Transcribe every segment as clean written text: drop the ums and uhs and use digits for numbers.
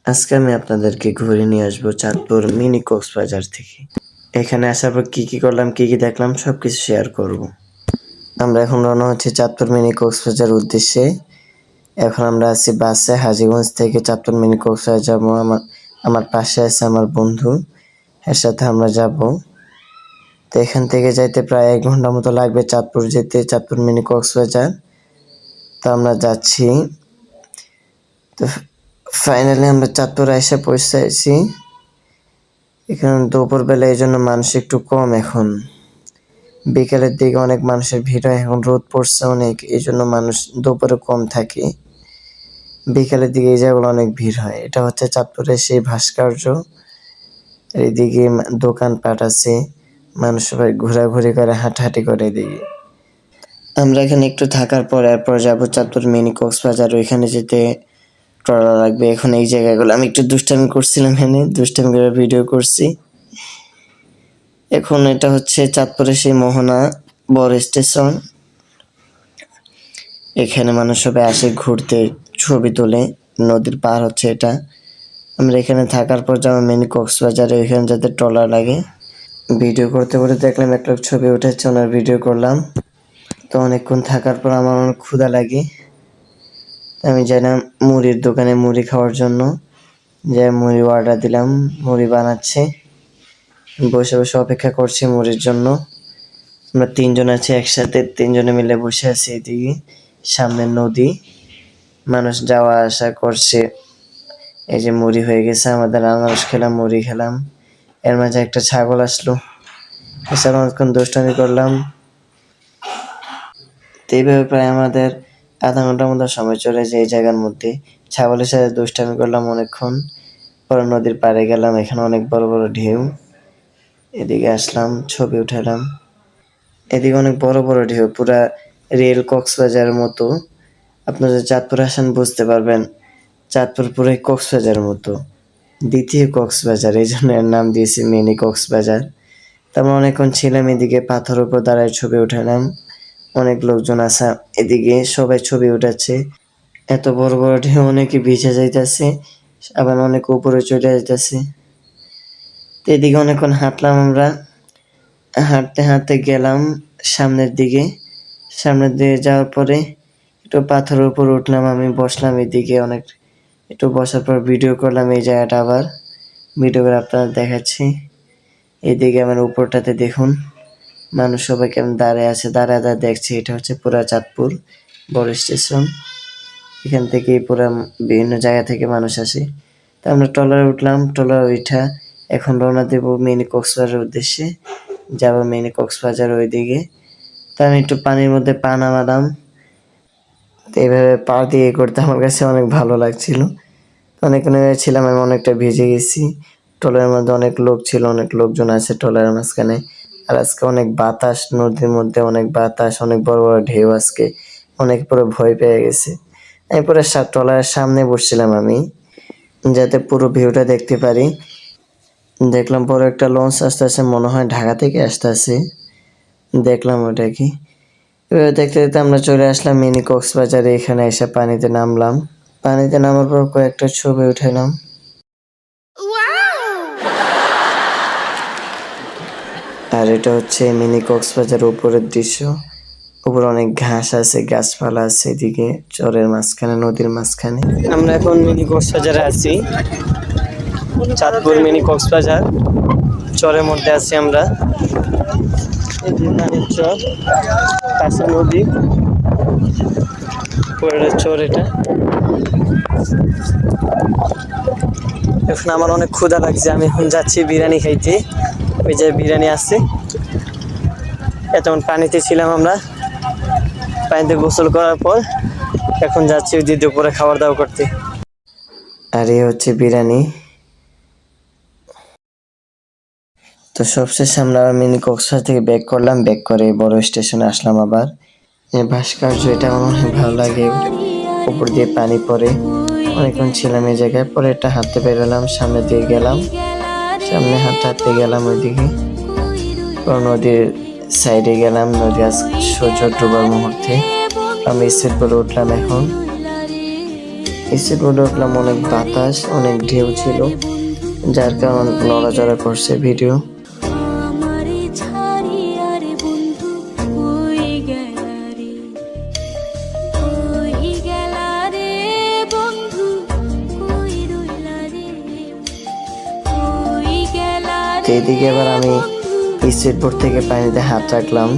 আজকে আমি আপনাদেরকে ঘুরে নিয়ে আসবো চাঁদপুর মিনি কক্সবাজার থেকে। এখানে আসার পর কি করলাম, কি দেখলাম সবকিছু শেয়ার করব। আমরা এখন রওনা হচ্ছি চাঁদপুর মিনি কক্সবাজার উদ্দেশ্যে। এখন আমরা আছি বাসে, হাজীগঞ্জ থেকে চাঁদপুর মিনি কক্সবাজার যাবো। আমার পাশে আছে আমার বন্ধু, এর সাথে আমরা যাব। তো এখান থেকে যাইতে প্রায় 1 ঘন্টা মতো লাগবে চাঁদপুর যেতে, চাঁদপুর মিনি কক্সবাজার। তো আমরা যাচ্ছি। তো ফাইনালি আমরা চাঁদপুর এসে পৌঁছেছি। এখানে দুপুরবেলা এই জন্য মানুষ একটু কম। এখন বিকেলের দিকে অনেক মানুষের ভিড় হয়, এখন রোদ পড়ছে অনেক, এই জন্য মানুষ দুপুরে কম থাকে। বিকেলের দিকে এই জায়গাগুলো অনেক ভিড় হয়। এটা হচ্ছে চাঁদপুরের সেই ভাস্কর্য। এইদিকে দোকানপাট আছে, মানুষ সবাই ঘোরাঘুরি করে, হাঁটাহাঁটি করে। এদিকে আমরা এখানে একটু থাকার পর এরপর যাবো চাঁদপুর মিনি কক্সবাজার। ওইখানে যেতে ট্রলার লাগবে। এখন এই জায়গাগুলো আমি একটু দুষ্টামি করছিলাম, এখানে দুষ্টামি করে ভিডিও করছি। এখন এটা হচ্ছে চাঁদপুরের সেই মোহনা বড় স্টেশন। এখানে মানুষ সবাই আসে ঘুরতে, ছবি তোলে। নদীর পার হচ্ছে এটা। আমরা এখানে থাকার পর যাবো মিনি কক্সবাজারে, এখানে যাতে ট্রলার লাগে। ভিডিও করতে করতে দেখলাম একটা ছবি উঠেছে, ওনার ভিডিও করলাম। তো অনেকক্ষণ থাকার পর আমার অনেক ক্ষুধা লাগে। আমি যাইলাম মুড়ির দোকানে মুড়ি খাওয়ার জন্য। যে মুড়ি অর্ডার দিলাম, মুড়ি বানাচ্ছে। বসে বসে অপেক্ষা করছি মুড়ির জন্য। আমরা 3 জন আছি একসাথে, 3 জনে মিলে বসে আছি। এদিকে সামনে নদী, মানুষ যাওয়া আসা করছে। এই যে মুড়ি হয়ে গেছে আমাদের, আনারস খেলাম, মুড়ি খেলাম। এর মাঝে একটা ছাগল আসলো, এছাড়া অনেকক্ষণ দুষ্টামি করলাম। তো এইভাবে প্রায় আমাদের আধা ঘন্টার মতো সময় চলে যায় এই জায়গার মধ্যে। ছাগলের সাথে দুষ্টামি করলাম অনেকক্ষণ। পরে নদীর পাড়ে গেলাম, এখানে অনেক বড় বড় ঢেউ। এদিকে আসলাম, ছবি উঠালাম। এদিকে অনেক বড় বড় ঢেউ, পুরা রেল কক্সবাজারের মতো। আপনারা চাঁদপুর আসেন বুঝতে পারবেন, চাঁদপুর পুরো কক্সবাজারের মতো, দ্বিতীয় কক্সবাজার, এই জন্য এর নাম দিয়েছি মিনি কক্সবাজার। তারপর অনেকক্ষণ ছিলাম এদিকে, পাথরের উপর দাঁড়ায় ছবি উঠালাম। অনেক লোকজন আছে এদিকে, সবাই ছবি উঠাচ্ছে। এত বড় বড় ঢেউ, অনেকে ভিজে যাইতেছে, আবার অনেক উপরে চলে যাইতেছে। তো এদিকে অনেকক্ষণ হাঁটলাম আমরা। হাঁটতে হাঁটতে গেলাম সামনের দিকে। সামনের দিকে যাওয়ার পরে একটু পাথরের উপর উঠলাম, আমি বসলাম এদিকে। অনেক একটু বসার পর ভিডিও করলাম এই জায়গাটা, আবার ভিডিও করে আপনাদের দেখাচ্ছি। এইদিকে আমার উপরটাতে দেখুন, মানুষ সবাই কেমন দাঁড়িয়ে আছে, দাঁড়ায় দেখছে। এটা হচ্ছে পুরা চাঁদপুর বড় স্টেশন। এখান থেকে পুরা বিভিন্ন জায়গা থেকে মানুষ আসে। তো আমরা ট্রলারে উঠলাম, ট্রলার উঠা এখন রওনা দেব মিনি কক্সবাজারের উদ্দেশ্যে। যাবো মিনি কক্সবাজার ওইদিকে। তো আমি একটু পানির মধ্যে পা নামালাম। তো এইভাবে পা দিয়ে করতে আমার কাছে অনেক ভালো লাগছিল। অনেকক্ষণ ছিলাম, আমি অনেকটা ভিজে গেছি। ট্রলারের মধ্যে অনেক লোক ছিল, অনেক লোকজন আছে ট্রলারের মাঝখানে। আর আজকে অনেক বাতাস, নদীর মধ্যে অনেক বাতাস, অনেক বড় বড় ঢেউ। আজকে অনেক পুরো ভয় পেয়ে গেছে। আমি পুরো ট্রলারের সামনে বসছিলাম আমি, যাতে পুরো ভিউটা দেখতে পারি। দেখলাম বড় একটা লঞ্চ আসতেছে, মনে হয় ঢাকা থেকে আসতেছে। দেখলাম ওটা কি। এবার দেখতে দেখতে আমরা চলে আসলাম মিনি কক্সবাজারে। এখানে এসে পানিতে নামলাম। পানিতে নামার পর কয়েকটা ছবি উঠালাম। আর এটা হচ্ছে মিনি কক্সবাজার উপরের দৃশ্য। উপরে অনেক ঘাস আছে, গাছপালা আছে, এদিকে চরের মাঝখানে, নদীর মাঝখানে। আমরা এখন মিনি কক্সবাজারে আছি, চাঁদপুর মিনি কক্সবাজার চরের মধ্যে আছি আমরা। চর, পাশে নদী, পরের চর এটা। এখন আমার অনেক ক্ষুধা লাগছে, আমি এখন যাচ্ছি বিরিয়ানি খাইতে। ওই যে বিরিয়ানি আছে। এতক্ষণ পানিতে ছিলাম আমরা, পানিতে গোসল করার পর এখন যাচ্ছি ওই দুপুরে খাবার দাওয়া করতে। আর এই হচ্ছে বিরিয়ানি। তো সবশেষে আমরা মিনি কক্সবাজার থেকে ব্যাক করলাম, ব্যাক করে বড় স্টেশনে আসলাম আবার। এই ভাস্কর্য এটা আমার অনেক ভালো লাগে, উপর দিয়ে পানি পড়ে। অনেকক্ষণ ছিলাম এই জায়গায়, পরে একটা হাঁটতে বেরোলাম, সামনে দিয়ে গেলাম, সামনে হাঁটতে হাঁটতে গেলাম ওইদিকে। নদীর সাইডে গেলাম, নদী সূর্য ডোবার মুহূর্তে আমি স্পিড করে উঠলাম এখন। স্পিড বোটে উঠলাম, অনেক বাতাস, অনেক ঢেউ ছিল, যার কারণে অনেক নড়াচড়া করছে ভিডিও। আমারে ছাড়িয়া রে বন্ধু কই গেলা রে, কই গেলা রে বন্ধু, কই রইলা রে, কই গেলা তো রে এদিকে এবার আমি স্পিড বোট থেকে পানিতে হাত রাখলাম,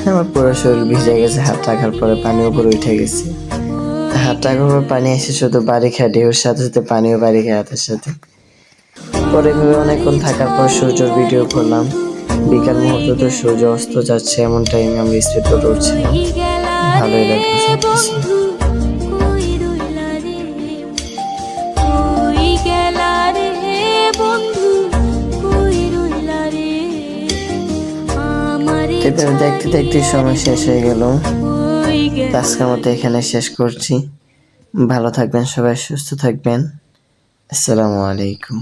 আমার পুরো শরীর ভিজে গেছে, হাত রাখার পরে পানি উপরে উঠে গেছে। হাত রাখার পর পানি এসে শুধু বাড়ি খায়, ঢেউর সাথে সাথে পানিও বাড়ি খায় হাতের সাথে। পরে ভেবে অনেকক্ষণ থাকার পর সূর্যের ভিডিও করলাম। বিকাল মুহূর্তে তো সূর্য অস্ত যাচ্ছে, এমন টাইমে আমরা স্পিড বোট উঠছিলাম, কই গেলা ভালোই রে লাগলো সবকিছু। বন্ধু, কই রইলা রে, কই গেলা রে বন্ধু, কই রইলা রে, আমারে এবার দেখতে দেখতে সময় শেষ হয়ে গেল। কই গেলা। আজকের মতো এখানে শেষ করছি। ভালো থাকবেন সবাই, সুস্থ থাকবেন। আসসালামু আলাইকুম।